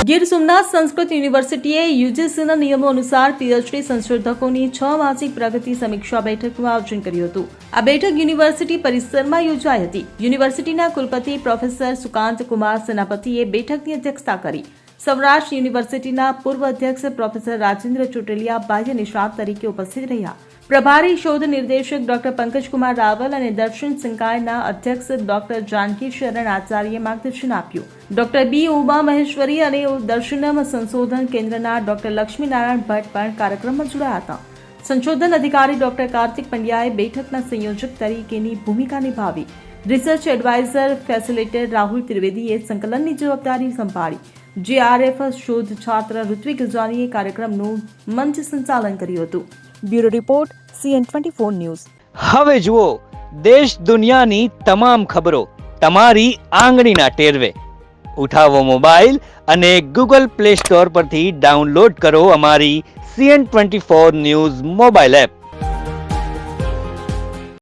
ગીર સોમનાથ સંસ્કૃત યુનિવર્સિટીએ યુજીસીના નિયમો અનુસાર પીએચડી સંશોધકોની 6 માસિક પ્રગતિ સમીક્ષા બેઠકનું આયોજન કર્યું હતું. આ બેઠક યુનિવર્સિટી પરિસરમાં યોજાઈ હતી. યુનિવર્સિટીના કુલપતિ પ્રોફેસર સુકાંત કુમાર સેનાપતિએ બેઠકની અધ્યક્ષતા કરી. સૌરાષ્ટ્ર યુનિવર્સિટીના પૂર્વ અધ્યક્ષ પ્રોફેસર રાજેન્દ્ર ચોટલિયા બાહ્ય નિષ્ણાત તરીકે ઉપસ્થિત રહ્યા. પ્રભારી શોધ નિર્દેશક ડોક્ટર પંકજકુમાર રાવલ અને દર્શન સંકાયના અધ્યક્ષ ડોક્ટર જાનકી શરણ આચાર્યે માર્ગદર્શન આપ્યું. ડોક્ટર બી ઉમા મહેશ્વરી અને દર્શનમ સંશોધન કેન્દ્રના ડોક્ટર લક્ષ્મીનારાયણ ભટ્ટ પણ કાર્યક્રમમાં જોડાયા હતા. સંશોધન અધિકારી ડોક્ટર કાર્તિક પંડ્યાએ બેઠકના સંયોજક તરીકેની ભૂમિકા નિભાવી. રિસર્ચ એડવાઇઝર ફેસિલિટેટર રાહુલ ત્રિવેદીએ સંકલનની જવાબદારી સંભાળી. જેઆરએફ શોધ છાત્ર ઋત્વિક ગજાનીએ કાર્યક્રમનું મંચ સંચાલન કર્યું હતું. Bureau report CN24 news. હવે જુઓ દેશ દુનિયાની તમામ ખબરો તમારી આંગળીના ટેરવે. ઉઠાવો મોબાઈલ અને Google Play Store પરથી ડાઉનલોડ કરો અમારી CN24 ન્યૂઝ મોબાઈલ એપ.